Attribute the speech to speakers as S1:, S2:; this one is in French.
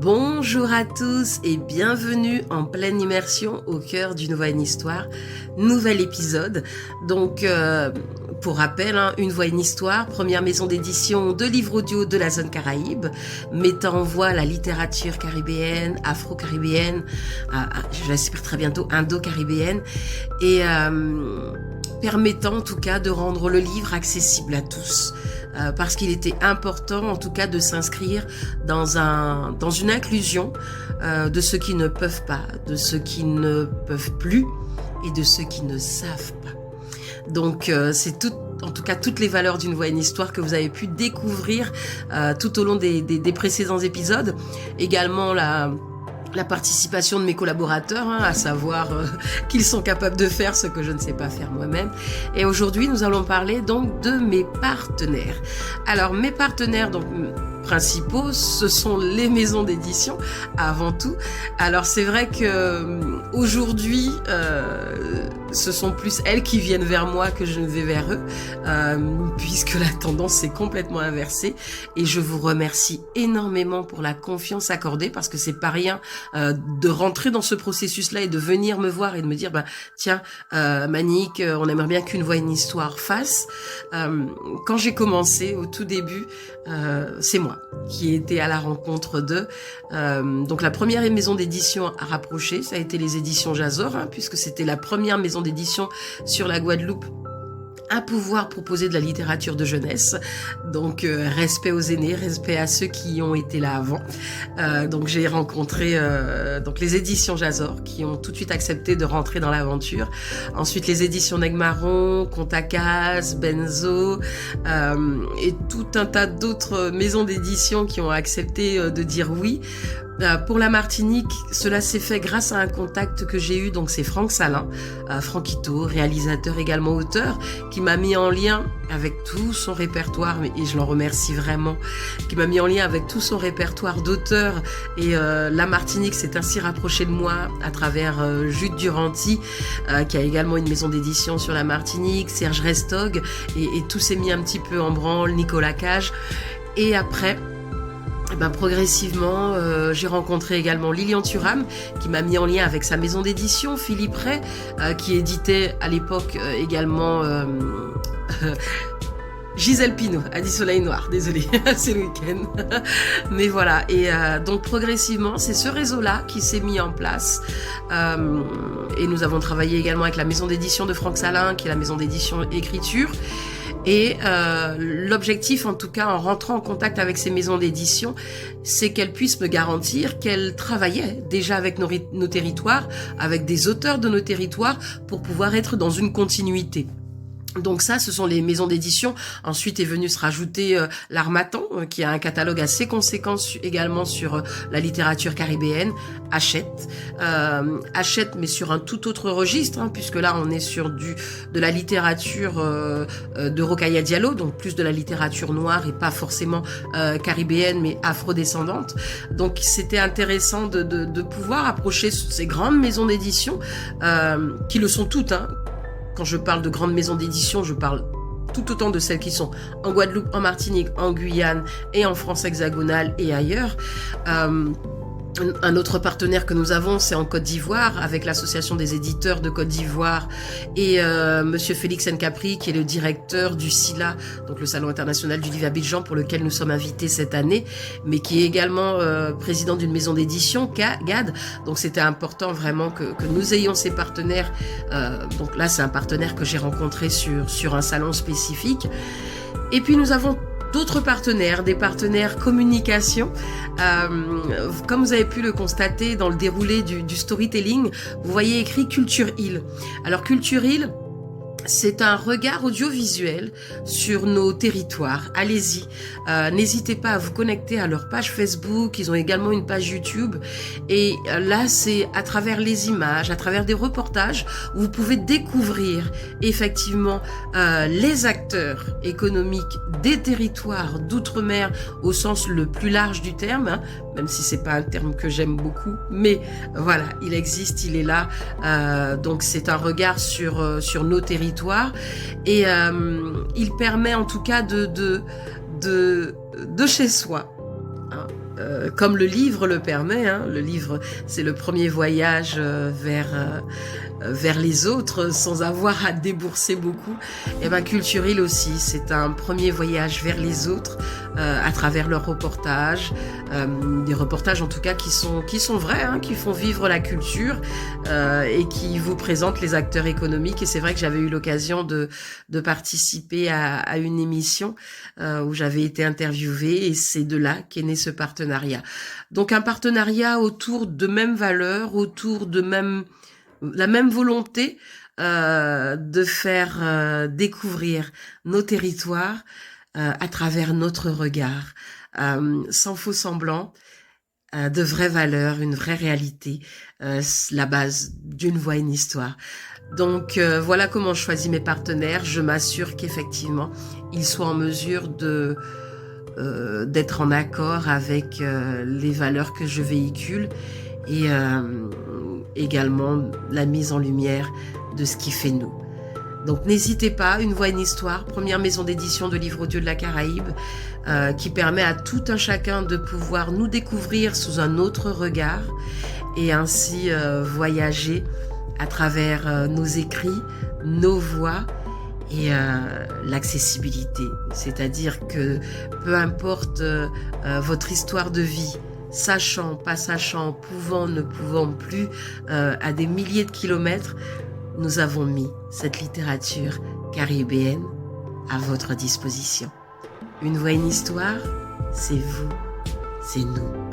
S1: Bonjour à tous et bienvenue en pleine immersion au cœur d'une voix une histoire, nouvel épisode. Donc pour rappel, Une voix une histoire, première maison d'édition de livres audio de la zone Caraïbe, mettant en voix la littérature caribéenne, afro-caribéenne, j'espère très bientôt indo-caribéenne et permettant en tout cas de rendre le livre accessible à tous. Parce qu'il était important en tout cas de s'inscrire dans une inclusion de ceux qui ne peuvent pas, de ceux qui ne peuvent plus et de ceux qui ne savent pas. Donc c'est en tout cas toutes les valeurs d'une voix une histoire que vous avez pu découvrir tout au long des précédents épisodes. Également la participation de mes collaborateurs, à savoir qu'ils sont capables de faire ce que je ne sais pas faire moi-même. Et aujourd'hui, nous allons parler donc de mes partenaires. Alors, mes partenaires principaux, ce sont les maisons d'édition avant tout. Alors, c'est vrai que aujourd'hui, ce sont plus elles qui viennent vers moi que je ne vais vers eux, puisque la tendance est complètement inversée. Et je vous remercie énormément pour la confiance accordée, parce que c'est pas rien de rentrer dans ce processus-là et de venir me voir et de me dire, tiens, Manick, on aimerait bien qu'une voix une histoire fasse. Quand j'ai commencé au tout début, c'est moi qui étais à la rencontre d'eux. Donc la première maison d'édition à rapprocher, ça a été les éditions Jazor, puisque c'était la première maison d'édition sur la Guadeloupe à pouvoir proposer de la littérature de jeunesse. Donc respect aux aînés, respect à ceux qui ont été là avant. Donc j'ai rencontré donc les éditions Jazor qui ont tout de suite accepté de rentrer dans l'aventure. Ensuite les éditions Negmaron, Contacas, Benzo et tout un tas d'autres maisons d'édition qui ont accepté de dire oui. Pour la Martinique, cela s'est fait grâce à un contact que j'ai eu, donc c'est Franck Salin, Franquito, réalisateur également auteur, qui m'a mis en lien avec tout son répertoire, et je l'en remercie vraiment, qui m'a mis en lien avec tout son répertoire d'auteurs, et la Martinique s'est ainsi rapprochée de moi à travers Jude Duranty, qui a également une maison d'édition sur la Martinique, Serge Restog, et tout s'est mis un petit peu en branle, Nicolas Cage, et après progressivement, j'ai rencontré également Lilian Thuram, qui m'a mis en lien avec sa maison d'édition, Philippe Ray, qui éditait à l'époque également Gisèle Pinault, à 10 Soleil Noir, désolé, c'est le week-end. Mais voilà, et donc progressivement, c'est ce réseau-là qui s'est mis en place. Et nous avons travaillé également avec la maison d'édition de Franck Salin, qui est la maison d'édition Écriture. Et l'objectif, en tout cas, en rentrant en contact avec ces maisons d'édition, c'est qu'elles puissent me garantir qu'elles travaillaient déjà avec nos territoires, avec des auteurs de nos territoires, pour pouvoir être dans une continuité. Donc ça, ce sont les maisons d'édition. Ensuite est venu se rajouter l'Harmattan, qui a un catalogue assez conséquent également sur la littérature caribéenne. Hachette, mais sur un tout autre registre, puisque là on est sur de la littérature de Rokhaya Diallo, donc plus de la littérature noire et pas forcément caribéenne, mais afrodescendante. Donc c'était intéressant de pouvoir approcher ces grandes maisons d'édition, qui le sont toutes, Quand je parle de grandes maisons d'édition, je parle tout autant de celles qui sont en Guadeloupe, en Martinique, en Guyane et en France hexagonale et ailleurs. Un autre partenaire que nous avons, c'est en Côte d'Ivoire, avec l'association des éditeurs de Côte d'Ivoire et Monsieur Félix Nkapri, qui est le directeur du SILA, donc le Salon international du livre Abidjan, pour lequel nous sommes invités cette année, mais qui est également président d'une maison d'édition, GAD. Donc c'était important vraiment que nous ayons ces partenaires. Donc là, c'est un partenaire que j'ai rencontré sur un salon spécifique. Et puis nous avons d'autres partenaires, des partenaires communication. Comme vous avez pu le constater dans le déroulé du storytelling, vous voyez écrit Culture Île. Alors Culture Île, c'est un regard audiovisuel sur nos territoires. Allez-y, n'hésitez pas à vous connecter à leur page Facebook, ils ont également une page YouTube, et là c'est à travers les images, à travers des reportages, où vous pouvez découvrir effectivement les acteurs économiques des territoires d'outre-mer au sens le plus large du terme, même si c'est pas un terme que j'aime beaucoup, mais voilà, il existe, il est là, donc c'est un regard sur nos territoires, et il permet en tout cas de chez soi, comme le livre le permet, hein, le livre, c'est le premier voyage vers les autres sans avoir à débourser beaucoup. Et ben Culturel aussi, c'est un premier voyage vers les autres à travers leurs reportages, des reportages en tout cas qui sont vrais, hein, qui font vivre la culture et qui vous présentent les acteurs économiques. Et c'est vrai que j'avais eu l'occasion de participer à une émission où j'avais été interviewée et c'est de là qu'est né ce partenariat. Donc un partenariat autour de mêmes valeurs, autour de la même volonté de faire découvrir nos territoires à travers notre regard, sans faux semblant, de vraies valeurs, une vraie réalité, la base d'une voix, une histoire. Donc voilà comment je choisis mes partenaires. Je m'assure qu'effectivement, ils soient en mesure d'être en accord avec les valeurs que je véhicule et également la mise en lumière de ce qui fait nous. Donc n'hésitez pas, Une voix, une histoire, première maison d'édition de livres audio de la Caraïbe, qui permet à tout un chacun de pouvoir nous découvrir sous un autre regard et ainsi voyager à travers nos écrits, nos voix et l'accessibilité. C'est-à-dire que peu importe votre histoire de vie, sachant, pas sachant, pouvant, ne pouvant plus, à des milliers de kilomètres, nous avons mis cette littérature caribéenne à votre disposition. Une voix, une histoire, c'est vous, c'est nous.